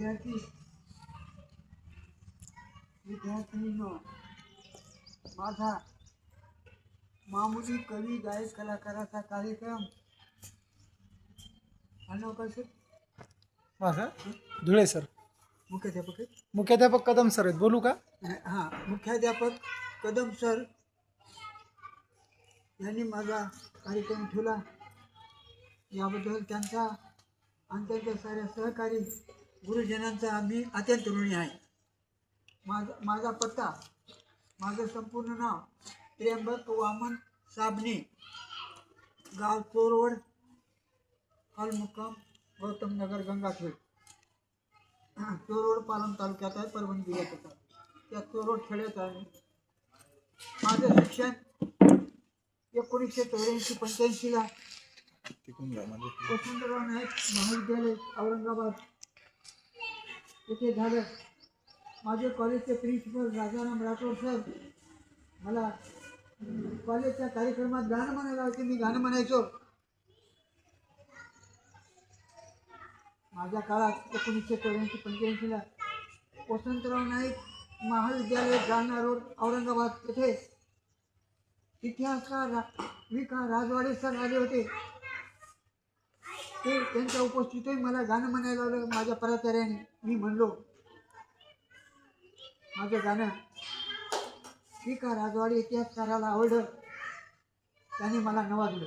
विद्यार्थी विद्यार्थिनींनो, माझा मामुली कवी गायक कलाकाराचा कार्यक्रम अनवकाश माझा धुळे सर, मुख्याध्यापक आहेत. मुख्याध्यापक कदम सर आहेत. बोलू का? हां, मुख्याध्यापक कदम सर यांनी माझा कार्यक्रम ठेवला, याबद्दल त्यांचा आणि त्यांच्या साऱ्या सहकारी गुरुजनांचा मी अत्यंत ऋणी आहे. माझा पत्ता, माझं संपूर्ण नाव त्र्यंबक वामन साबणे, गाव चोरवड, मुक्काम गौतम नगर, गंगाखेड. चोरवड पालम तालुक्यात आहे, परभणी जिल्ह्यात येतात. त्या चोरवड खेड्यात आहे. माझं शिक्षण 1984-85ला वसंतराव नाईक महाविद्यालय औरंगाबाद येथे झालं. माझे कॉलेजचे प्रिन्सिपल राजाराम राठोड सर मला कॉलेजच्या कार्यक्रमात गाणं म्हणायला होते. मी गाणं म्हणायचो. माझ्या काळात 1984-85ला वसंतराव नाईक महाविद्यालय जालना रोड औरंगाबाद येथे इतिहासकार विका राजवाडे सर आले होते. ते त्यांच्या उपस्थितीत मला गाणं म्हणायला लावलं माझ्या प्राचार्याने. मी म्हणलो, माझं गाणं विका राजवाडे इतिहासकाराला आवडलं. त्याने मला नवाजलं.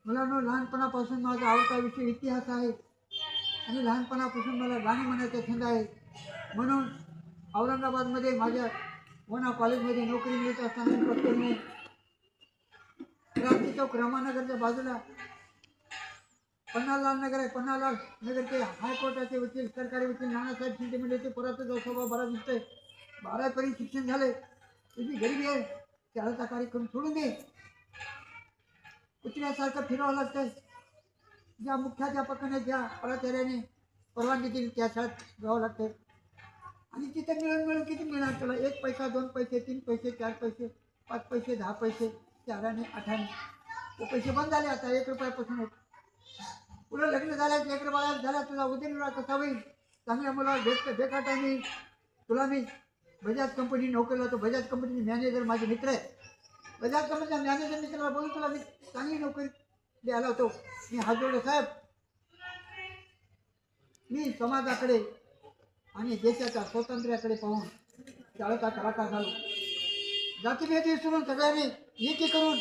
मुलांनो, लहानपणापासून माझा आवडता विषय इतिहास आहे आणि लहानपणापासून मला गाणं म्हणायचा छंद आहे. म्हणून औरंगाबादमध्ये माझ्या वना कॉलेजमध्ये नोकरी मिळत असताना पत्करणे क्रांती चौक रामानगरच्या बाजूला पन्नालाल नगर आहे. पन्नालाल नगरचे हायकोर्टाचे वकील, सरकारी वकील नानासाहेब शिंदे म्हणजे पुरातन स्वभाव बरा दिसतोय. 12वीपर्यंत शिक्षण झाले. तुझी गरिबी आहे, शाळेचा कार्यक्रम सोडून दे. कुत्र्यासारखं फिरावं लागतंय. ज्या मुख्याध्यापकाने, ज्या प्राचार्याने परवानगी दिली त्या शाळेत जावं लागतंय. आणि तिथं मिळून किती मिळणार तुला? 1 पैसा, 2 पैसे, 3 पैसे, 4 पैसे, 5 पैसे, 10 पैसे, 4 आणि 8 आणि ते पैसे बंद झाले. आता 1 रुपयापासून पुढं लग्न झाल्यास 1 रुपया झाला तुझा उदयनिर्वाह कसा होईल? चांगल्या मुलाला बेकाटा मी तुला मी बजाज कंपनी नोकरीला होतो. बजाज कंपनीचे मॅनेजर माझे मित्र आहेत. बजाज कंपनीच्या मॅनेजर मित्राला बोलून तुला मी चांगली नोकरी द्यायला होतो. मी हात जोडले, साहेब मी समाजाकडे आणि देशाच्या स्वातंत्र्याकडे पाहून शाळेचा कलाकार झालो. जातीभेद विसरून सगळ्यांनी एकी करून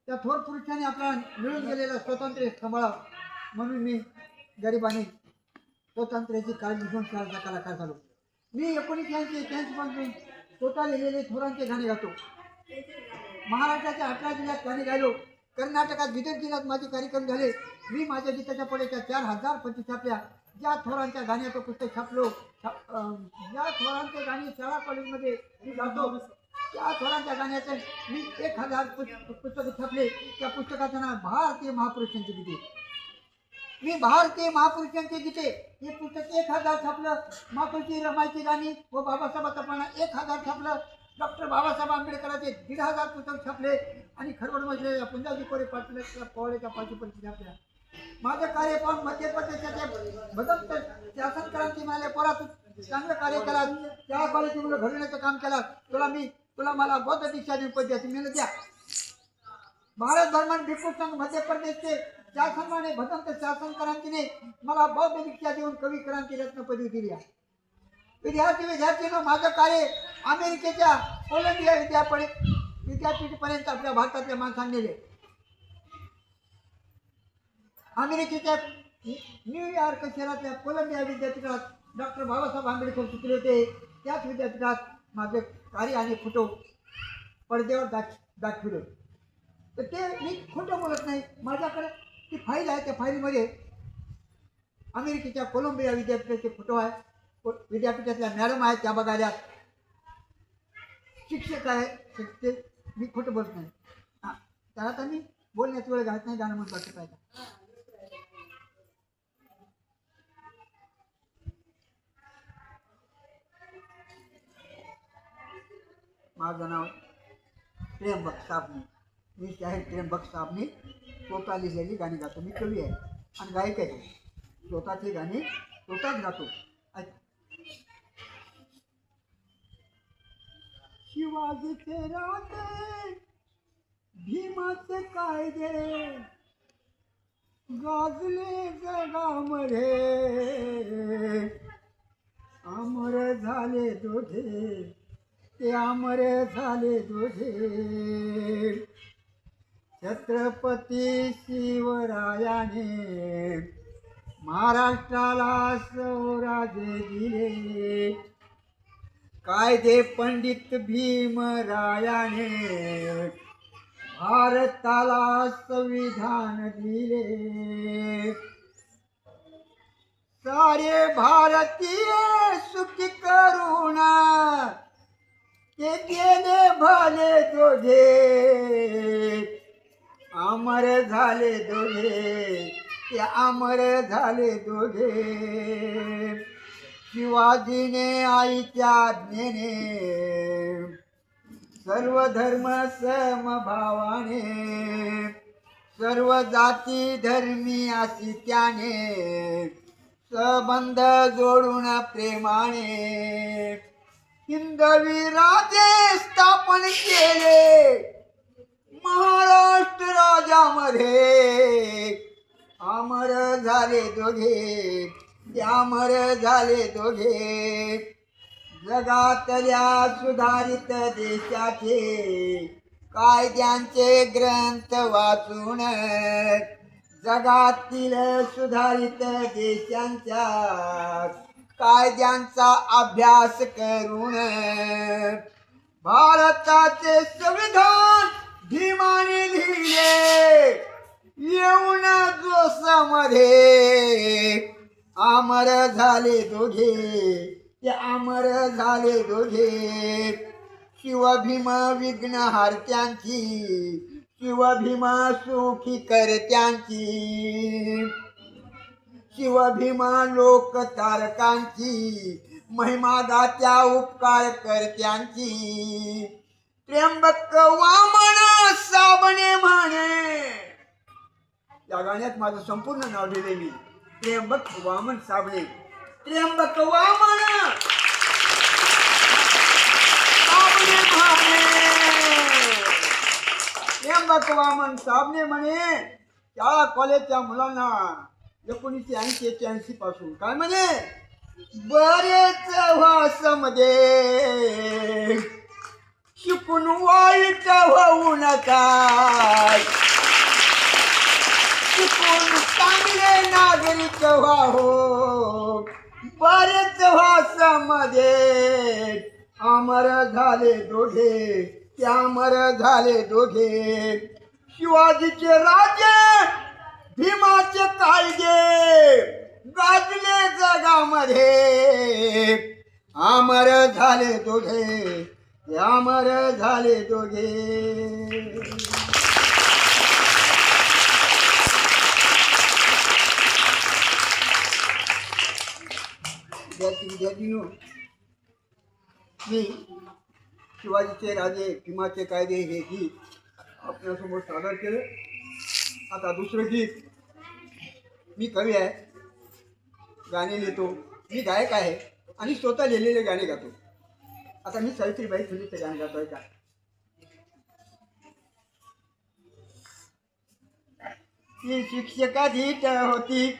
त्या थोर पुरुषांनी आपला मिळून गेलेलं स्वातंत्र्य सांभाळावं म्हणून मी गरिबाने स्वातंत्र्याची काळजी घेऊन शाळेचा कलाकार झालो. मी 1981 पासून स्वतः लिहिलेले थोरांचे गाणे गातो. महाराष्ट्राच्या 18 जिल्ह्यात गाणे गायलो. कर्नाटकात बिदर जिल्ह्यात माझे कार्यक्रम झाले. मी माझ्या गीताच्या पडेच्या 4000 प्रती छापल्या. ज्या थोरांच्या गाण्याचं पुस्तक छापलो, ज्या थोरांचे गाणी शाळा कॉलेजमध्ये मी गातो, त्या थोरांच्या गाण्याचं मी 1000 पुस्तकं छापले. त्या पुस्तकाचं नाव भारतीय महापुरुषांची गीते. मी भारतीय महापुरुषांची गीते हे पुस्तक 1000 छापलं. मातोश्री रमाईची गाणी व बाबासाहेबांचा पाना 1000 छापलं. डॉक्टर बाबासाहेब आंबेडकरांचे 1500 पुस्तक छापले आणि खरवडमध्ये पुंजाजी कोरे पाटलाच्या पोवळ्याच्या 5 प्रती छापल्या. माझं कार्य पाहून मध्य प्रदेशाचे भदंत शासन क्रांती मिळाले. परत चांगलं कार्य केला. त्या कॉलेज मुलं घडवण्याचं काम केलं. तुला मला बौद्ध दीक्षा देऊन पद्धती मिळत द्या. भारत धर्मान भिक्खू संघ मध्य प्रदेशचे त्या सन्माने भदंत शासन क्रांतीने मला बौद्ध दीक्षा देऊन कवी क्रांती रत्न पदवी दिली आहे. विद्यार्थीनं, माझं कार्य अमेरिकेच्या कोलंबिया विद्यापीठपर्यंत आपल्या भारतातल्या माणसांनी नेले. अमेरिकेच्या न्यूयॉर्क शहरातल्या कोलंबिया विद्यापीठात डॉक्टर बाबासाहेब आंबेडकर शिकले होते. त्याच विद्यापीठात माझे कार्य आणि फोटो पडद्यावर दाखविले. तर ते मी खोटं बोलत नाही. माझ्याकडे ती फाईल आहे. त्या फाईलमध्ये अमेरिकेच्या कोलंबिया विद्यापीठाचे फोटो आहे. विद्यापीठातल्या मॅडम आहेत त्या बघायला, शिक्षक आहे. ते मी खोटं बोलत नाही. हां, त्याला तर मी बोलण्यात वेळ घालत नाही. गाणं म्हणतो पाहिजे. माझं नाव त्र्यंबक साबणे. मी शाहीर त्र्यंबक साबणे स्वतः लिहिलेली गाणी गातो. मी कवी आहे आणि गायक आहे. स्वतःची गाणी स्वतःच गातो. ऐक. शिवाजीचे राजे भीमाचे कायदे गाजले जगामध्ये अमर झाले दोघे ते अमर झाले दोघे. छत्रपती शिवरायाने महाराष्ट्राला स्वराज्य दिले. कायदे पंडित भीमरायाने भारताला संविधान दिले. सारे भारतीय सुखी करुण ते गेले भले दोघे अमर झाले दोघे ते अमर झाले दोघे. शिवाजीने आईच्या आज्ञेने सर्व धर्म समभावाने सर्व जाती धर्मी अशी त्याने संबंध जोडून प्रेमाने हिंदवी राजे स्थापन केले. महाराष्ट्र राज्यामध्ये अमर झाले दोघे ते अमर झाले दोघे. जगातल्या सुधारित देशाचे कायद्यांचे ग्रंथ वाचून जगातील सुधारित देशांच्या कायद्यांचा अभ्यास करून भारताचे संविधान भीमाने लिहिले. येऊन जोशामध्ये अमर झाले दोघे ते अमर झाले दोघे. शिवभीम विघ्नहर्त्यांची शिवभीम सुखी करत्यांची शिवभीम लोक तारकांची महिमा गात्या उपकार करत्यांची. त्र्यंबक वामन साबणे म्हणे. या गाण्यात माझं संपूर्ण नाव दिले मी. त्र्यंबक वामन साबणे. त्र्यंबक वामन साबणे म्हणे. त्र्यंबक वामन साबणे म्हणे. शाळा कॉलेजच्या मुलांना 1980-81 पासून काय म्हणे, बरेच वासमध्ये शिकून वाईट होऊ नका, शिकून चांगले नागरिक व्हावो. बरेच वासामध्ये अमर झाले दोघे, ते अमर झाले दोघे. शिवाजीचे राजे भीमाचे कायदे गाजले जगामध्ये, अमर झाले दोघे, ते अमर झाले दोघे. विद्यार्थी मी शिवाजीचे राजे भीमाचे कायदे हे गीत आपल्यासमोर सादर केले. आता दुसरं गीत, मी कवी आहे, गाणे लिहितो, मी गायक आहे आणि स्वतः लिहिलेले गाणे गातो. आता मी सावित्रीबाई फुलेचे गाणे गातोय का. ती शिक्षिका धीट होती,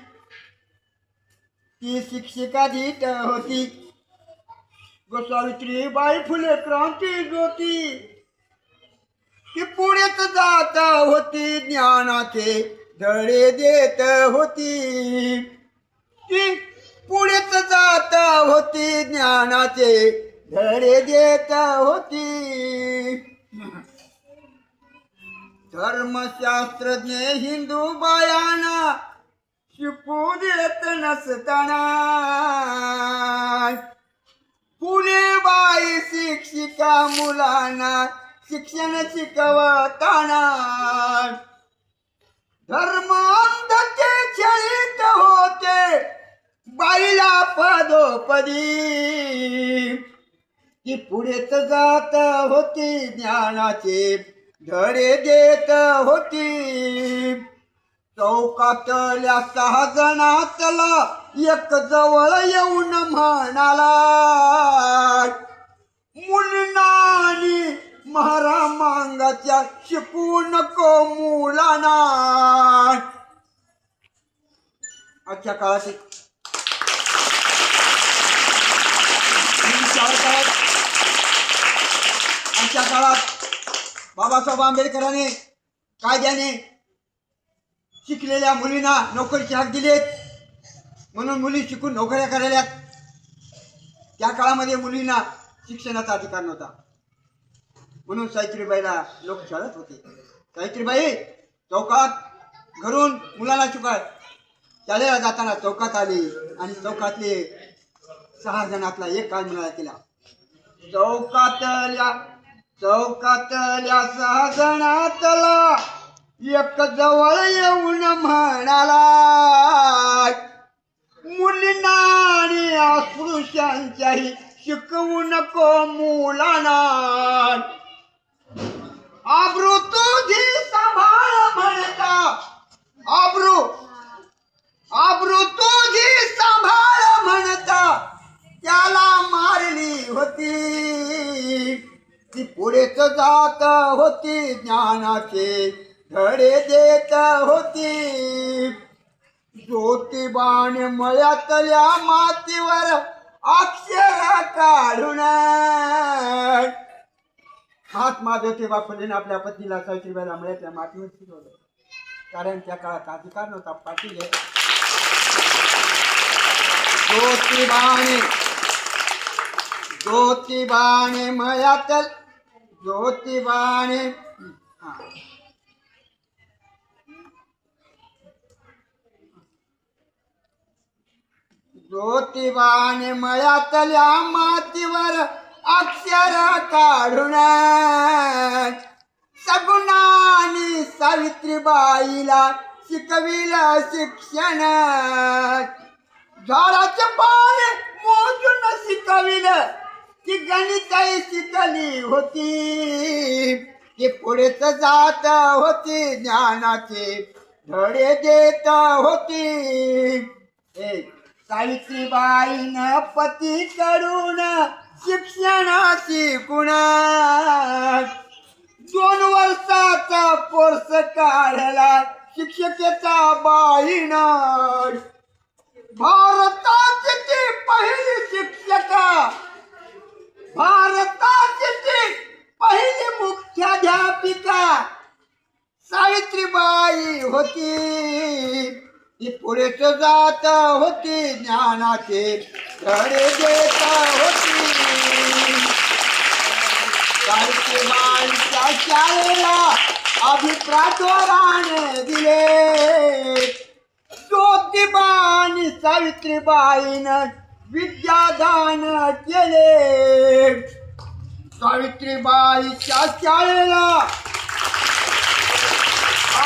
ती शिक्षिका धीट होती, सावित्रीबाई फुले क्रांती ज्योती. ती पुढेच जात होती, ज्ञानाचे धडे देत होती. ती पुढेच जात होती, ज्ञानाचे धडे देत होती. धर्मशास्त्रज्ञ हिंदू बायांना शिकू देत नसताना, फुलेबाई शिक्षिका मुलांना शिक्षण शिकवताना. धर्म अंधते छळीत होते बाईला पदोपदी, ती पुढेच जात होती, ज्ञानाचे धडे देत होती. चौकातल्या 6 जणातला एक जवळ येऊन म्हणाला मुलांनी महारा मांगाच्या शिकू नको मुलांना. आजच्या काळात आजच्या काळात बाबासाहेब आंबेडकरांनी कायद्याने शिकलेल्या मुलींना नोकरीचे हक दिलेत म्हणून मुली शिकून नोकऱ्या करायल्यात. त्या काळामध्ये मुलींना शिक्षणाचा अधिकार नव्हता म्हणून सावित्रीबाईला लोक शाळेत होते. सावित्रीबाई चौकात घरून मुलांना शिकवाय शाळेला जाताना चौकात आली आणि चौकातले 6 जणातला एक काळ मिळाला तिला. चौकातल्या 6 जणातला एक जवळ येऊन म्हणाला मुलींना आणि अस्पृश्यांच्याही शिकवू नको मुलांना. आब्रू तुझी सांभाळ म्हणता आब्रू तुझी सांभाळ म्हणता त्याला मारली होती. ती पुढेच जात होती ज्ञानाचे धडे देत होती. ज्योतिबाने मळ्यातल्या मातीवर अक्षर काढून महात्मा ज्योतिबा फुलेने आपल्या पत्नीला सावित्रीबाईला मळ्यातल्या मातीवर शिकवलं. कारण त्या काळात अधिकार नव्हता. पाटील ज्योतिबाने मळ्यात ज्योतिबाने मळ्यातल्या मातीवर अक्षर काढून सगुणानी सावित्रीबाईला शिकविलं शिक्षण. झाडाचे पान मोजून शिकविलं ती गणितही शिकली होती. ती पुढेच जात होती ज्ञानाचे धडे देत होती. सावित्रीबाईनं पतीकडून शिक्षण शिकून 2 वर्षाचा कोर्स काढला शिक्षकेचा बाईनं. भारताची ती पहिली शिक्षका भारताची ती पहिली मुख्याध्यापिका सावित्रीबाई होती. ती पुढेच जात होती ज्ञानाचे धडे देत होती. सावित्रीबाईच्या शाळेला अभिप्रातोराने दिले. ज्योतिबा आणि सावित्रीबाईनं विद्यादान केले. सावित्रीबाईच्या शाळेला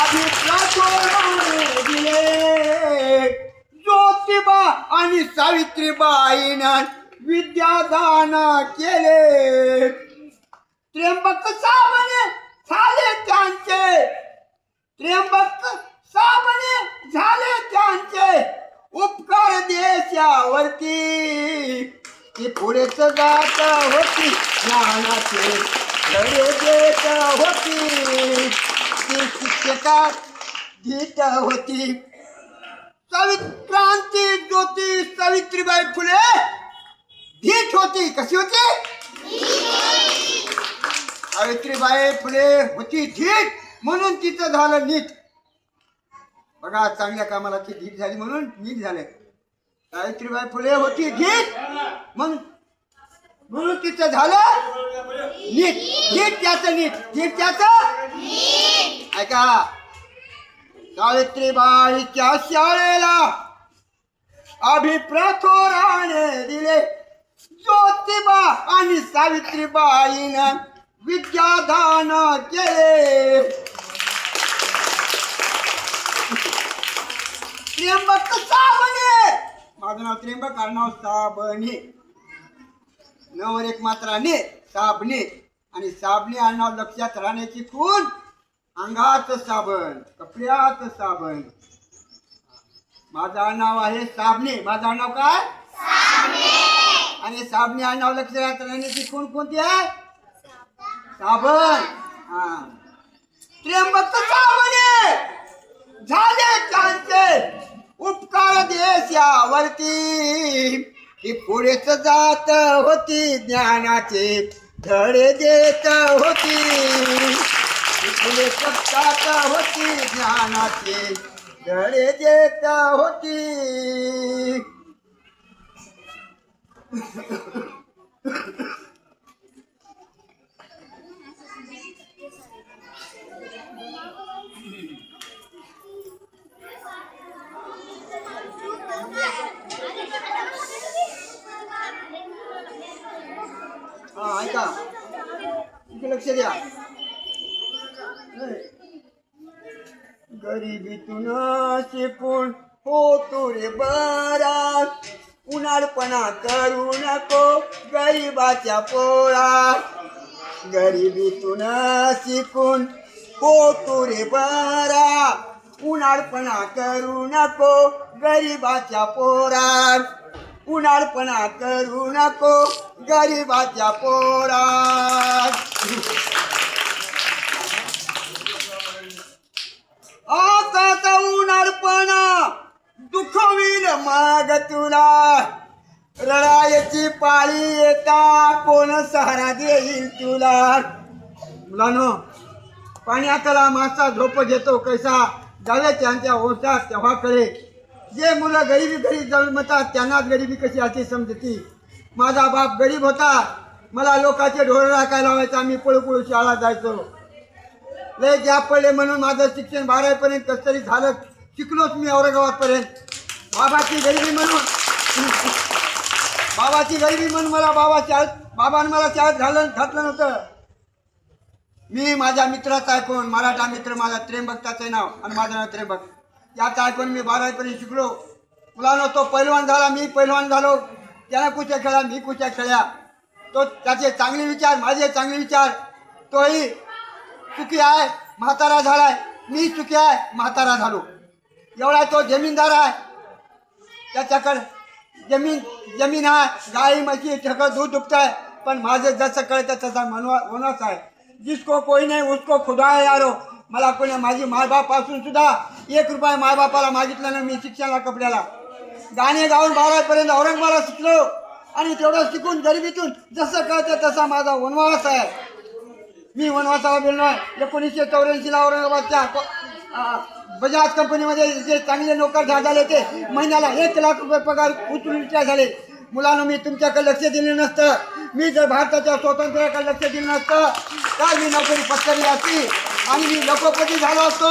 अभिप्रातोराने दिले. ज्योतिबा आणि सावित्रीबाईनं विद्यादान केले. त्र्यंबक साबणे झाले त्यांचे उपकार देशावरती. ती पुढेच जात होती ज्ञानाचे धडे देत होती. ती शिक्षका गीत होती. क्रांती ज्योती सावित्रीबाई फुले धीट होती. कशी होती? सावित्रीबाई फुले होती धीट म्हणून तिचं झालं नीट. बघा चांगल्या कामाला ती धीट झाली म्हणून नीट झाले. सावित्रीबाई फुले होती धीट म्हणून तिचं झालं नीट. नीट त्याचं नीट नीट त्याचं ऐका. सावित्रीबाईच्या शाळेला अभिप्रातोराने दिले. ज्योतिबा आणि सावित्रीबाईनं विद्यादान केले. त्र्यंबक साबणे माझं नाव त्र्यंबक आडनाव साबणे. नवर एक मात्राने साबणे आणि साबणे आडनाव लक्षात राहण्याची खूण अंगात साबण कपड्यात साबण. माझं नाव आहे साबणे. माझं नाव काय? आणि साबणे हा नाव लक्षात राहण्याची कोणती आहे? साबण. हा, त्र्यंबक साबणे झाले त्यांचे उपकार देशावरती. ती पुढेच जात होती ज्ञानाचे धडे देत होती. ती पुढेच जात होती ज्ञानाचे धडे देत होती. हा, ऐका, इथे लक्ष द्या. गरिबीतून शिकून होतो रे बरा. उन्हाळपणा करू नको गरिबाच्या पोळा. गरिबीतून शिकून होतो रे बरा. उन्हाळपणा करू नको गरिबाच्या पोरा. उन्हाळपणा करू नको गरिबाच्या पोरा. आता उन्हाळपणा दुखवील मग तुला. रडायची पाळी येता कोण सहारा देईल तुला. मुलांनो, पाण्यातला मासा झोप घेतो कैसा जावे त्यांच्या ओसात तेव्हा कळे. जे मुलं घरी जन्मतात त्यांनाच गरिबी कशी अशी समजती. माझा बाप गरीब होता. मला लोकांचे ढोरं राखायला लावायचा. मी पळू शाळा जायचो. लय गॅप पडले म्हणून माझं शिक्षण 12वी पर्यंत कसं तरी झालं. शिकलोच मी औरंगाबादपर्यंत. बाबाची गरिबी म्हणून मला बाबाने मला शाळेत घातलं नव्हतं. मी माझ्या मित्राचं ऐकून, मराठा मित्र माझा त्र्यंबकताचं नाव आणि माझं नाव त्र्यंबक, याचं ऐकून मी 12वी पर्यंत शिकलो. मुलांनो, तो पैलवान झाला, मी पैलवान झालो. त्यानं कुठे खेळा, मी कुठे खेळ्या. तो त्याचे चांगले विचार, माझे चांगले विचार. तोही सुखी आहे, म्हातारा झालाय. मी सुखी आहे, म्हातारा झालो. एवढा तो जमीनदार आहे. त्याच्याकडे जमीन आहे, गाई म्हशी ठकं दूध दुभतंय. पण माझं जसं कळतं तसा वनवास आहे. जिसको कोई नाही उसको खुदा है यारो. मला कोणी माझी मायबापासून सुद्धा 1 रुपया मायबापाला मागितलं नाही. मी शिक्षणाला कपड्याला गाणे गाऊन 12वी पर्यंत औरंगाबादला शिकलो. आणि तेवढं शिकून गरिबीतून जसं कळतं तसा माझा वनवास आहे. मी वनवासाला गेलो आहे. 1984ला औरंगाबादच्या बजाज कंपनीमध्ये जे चांगले नोकर झाले ते महिन्याला 1 लाख रुपये पगार उचलून रिटायर झाले. मुलांनो, मी तुमच्याकडे लक्ष दिलं नसतं. मी जर भारताच्या स्वातंत्र्याकडे लक्ष दिलं नसतं तर मी नोकरी पत्करली असती आणि मी लखोपती झालो असतो.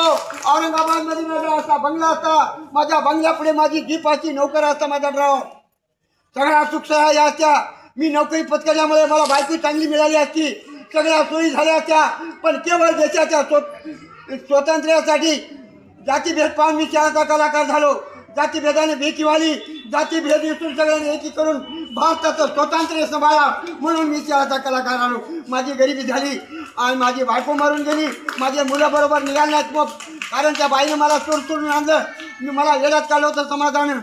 औरंगाबादमध्ये माझा असा बंगला असता. माझ्या बंगल्यापुढे माझी जीपाची नोकर असता, माझा ड्रायव्हर. सगळ्या सुखसोयी असत्या. मी नोकरी पत्करल्यामुळे मला बायको चांगली मिळाली असती. सगळ्या सोयी झाल्या असत्या. पण केवळ देशाच्या स्वातंत्र्यासाठी जातीभेद पाहून मी शाळेचा कलाकार झालो. जातीभेदाने भीतीवाली, जातीभेद विसरून सगळ्यांनी एकी करून भारताचं स्वातंत्र्य सांभाळा म्हणून मी शाळेचा कलाकार आलो. माझी गरिबी झाली आणि माझी बायको मारून गेली. माझे मुलं बरोबर निघाले नाहीत. मग कारण त्या बाईने मला सोडून आणलं. मला वेड्यात काढलं होतं समाजानं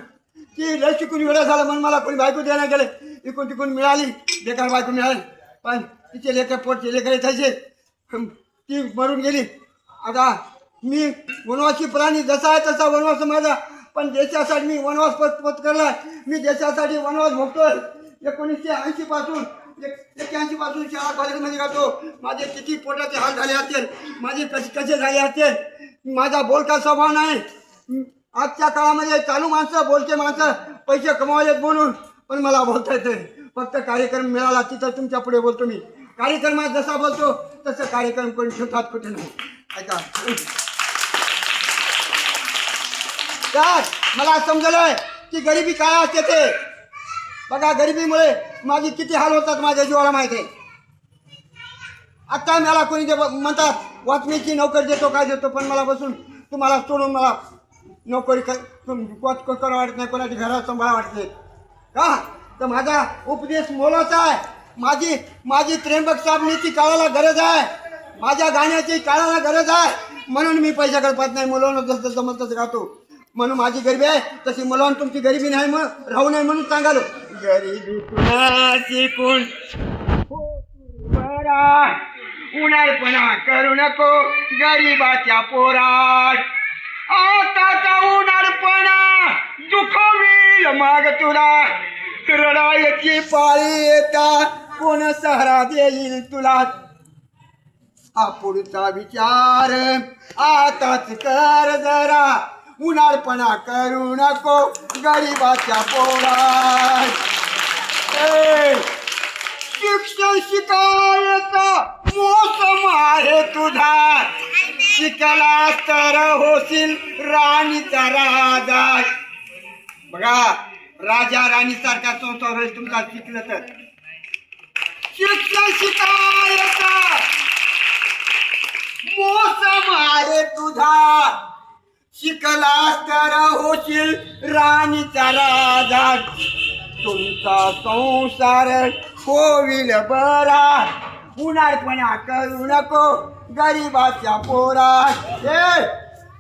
की लय शिकून वेळा झालं म्हणून मला कोणी बायको द्यायला गेले. इकून तिकून मिळाली, बेकार बायको मिळाली. पण तिचे लेकर पोटचे लेकर तसे ती मरून गेली. आता मी वनवासी प्राणी, जसा आहे तसा वनवास माझा. पण देशासाठी मी वनवास पत्करला. मी देशासाठी वनवास भोगतोय. 1980 पासून 81 पासून शाळा कॉलेजमध्ये जातो. माझे किती पोटाचे हाल झाले असतील, माझे कसे झाले असतील. माझा बोलका स्वभाव नाही. आजच्या काळामध्ये चालू माणसं, बोलके माणसं पैसे कमावलेत बोलून, पण मला बोलता येते. फक्त कार्यक्रम मिळाला तिथं तुमच्या पुढे बोलतो मी. कार्यक्रमात जसा बोलतो तसं कार्यक्रम कोणी ठेवतात कुठे नाही. ऐका, तर मला समजलंय की गरिबी काय असते ते. बघा, गरिबीमुळे माझी किती हाल होतात माझ्या जीवाला माहिती आहे. आता मला कोणी जे म्हणतात वाचण्याची नोकरी देतो काय देतो, पण मला बसून तुम्हाला सोडून मला नोकरी करावं वाटत नाही, कोणाची घरात सांभाळा वाटत नाही का. तर माझा उपदेश मोलाचा आहे. माझी त्र्यंबक साबणेची काळाला गरज आहे. माझ्या गाण्याची काळाला गरज आहे. म्हणून मी पैशाकडे पाहत नाही. मुलांना जसं जमत तसं गातो. म्हणून माझी गरिबी आहे, तशी मला आणि तुमची गरिबी नाही म्हणून राहू नये म्हणून सांगालो. गरिबी तुला शिकून बरा, उन्हाळपणा करू नको गरिबाच्या पोरात. आताचा उन्हाळपणा दुखवील माग तुला, रडायची पाळी येता कोण सहारा देईल तुला. हा पुढचा विचार आताच कर जरा, उन्हाळपणा करू नको गरिबाच्या पोरात. शिक्षण शिकायचा मोसम आहे तुझा, शिकलास तर होशील राणीचा राजा. बघा, राजा राणी सारखा संसार होईल तुमचा शिकलं तर. शिक्षण शिकायचा मोसम आहे तुझा, शिकलास तर होशील राणीचा राजा. तुमचा संसार होईल बरा, उन्हाळपणा करू नको गरिबाच्या पोरात.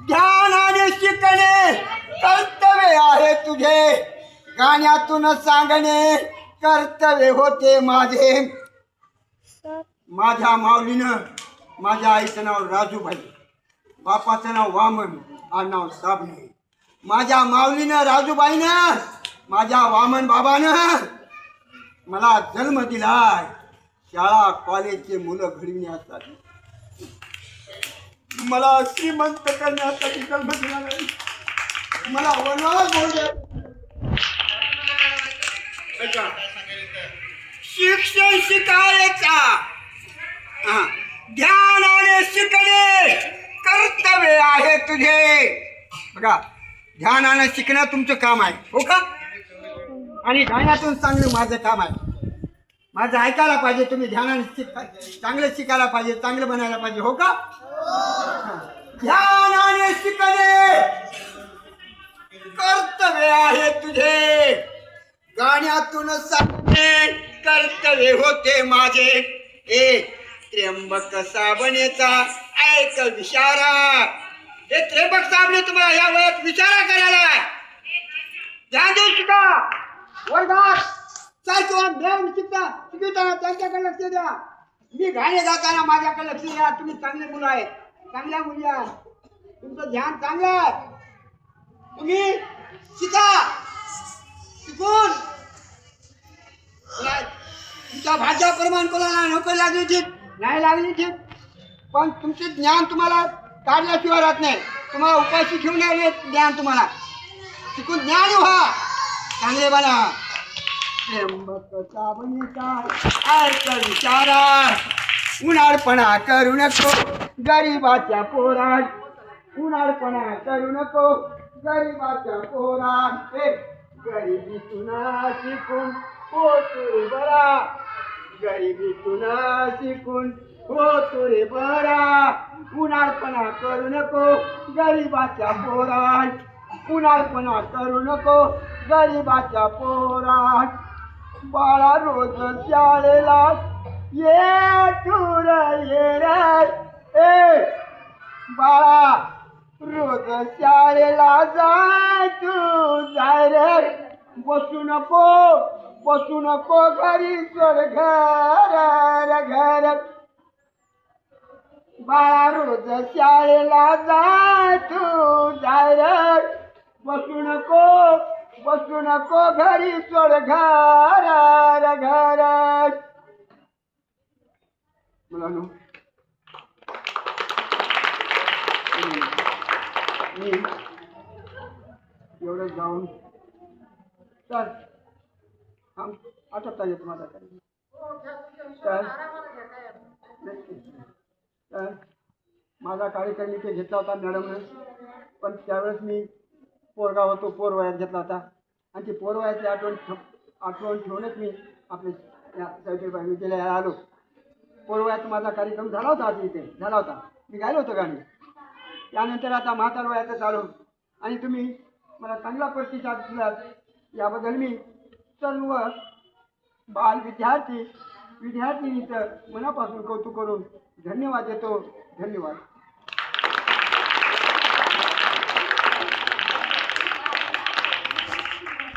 ध्यानाने शिकणे कर्तव्य आहे तुझे, गाण्यातून सांगणे कर्तव्य होते माझे. माझ्या माऊलीनं, माझ्या आईचं नाव राजूबाई, बापाचं नाव वामन, आडनाव साबणे. माझ्या माऊलीनं, राजूबाईनं, माझ्या वामन बाबानं मला जन्म दिलाय शाळा कॉलेजचे मुलं घडविण्यासाठी, मला श्रीमंत करण्यासाठी जन्म दिला नाही. मला वनवास बोलले. शिक्षण शिकायचा, ध्यानाने शिकणे कर्तव्य आहे तुझे. बघा, ध्यानाने शिकणं तुमचं काम आहे, हो का? आणि गाण्यातून सांगणं माझं काम आहे. माझं ऐकायला पाहिजे, तुम्ही ध्यानाने चांगलं शिकायला पाहिजे, चांगलं बनायला पाहिजे, हो का? ध्यानाने शिकणे कर्तव्य आहे तुझे, गाण्यातून सांगणे कर्तव्य होते माझे. त्र्यंबक साबणेचा ऐक विचारा. हे त्र्यंबक साबणे तुम्हाला या वयात विचारा करायला. ध्यान देऊ शिका. वर्गात शिकवताना त्यांच्याकडे लक्ष द्या. मी गाणे गाताना माझ्याकडे लक्ष द्या. तुम्ही चांगले मुलं आहेत, चांगल्या मुली आहेत, तुमचं ध्यान चांगलं आहे. तुम्ही शिका. शिकून तुमच्या भाज्या प्रमाण कोणाला नोकरी लागली ठीक, नाही लागली ठीक, पण तुमचे ज्ञान तुम्हाला काढल्याशिवाय राहत नाही. तुम्हाला उपाशी घेऊन यावे ज्ञान. तुम्हाला शिकून ज्ञान व्हा, चांगले बना. त्र्यंबक साबणेचा ऐक विचारा. उन्हाळपणा करू नको गरिबाच्या पोरात, उन्हाळपणा करू नको गरिबाच्या पोरात. गरिबीतून शिकून होतो रे बरा, गरिबीतून शिकून होतो रे बरा. उन्हाळपणा करू नको गरिबाच्या पोरात, उन्हाळपणा करू नको गरिबाच्या पोरात. बाळा रोज शाळेला ये टूर ये रे. बाळा रोज शाळेला जाय तू जाय रे. बसू नको घरी सोड घर घर. बाळा रोज शाळेला जाय तू जाय रे. बसू नको घरी सोड घर घर. मुलांनो, मी एवढं जाऊन तर आठवता येत माझ्याकडे. तर माझा कार्यक्रम इथे घेतला होता मॅडमनं, पण त्यावेळेस मी पोरगा होतो, पोरवयात घेतला होता. आणि ती पोरवयाची आठवण ठेवूनच मी आपले सावित्रीबाई विद्यालयाला आलो. पोरवयात माझा कार्यक्रम झाला होता, आधी इथे झाला होता, मी गायलो होतो गाणी. त्यानंतर आता म्हातार वयातच आलो आणि तुम्ही मला चांगला प्रतिसाद दिलात, याबद्दल मी सर्व बाल विद्यार्थीनीचं मनापासून कौतुक करून धन्यवाद देतो. धन्यवाद.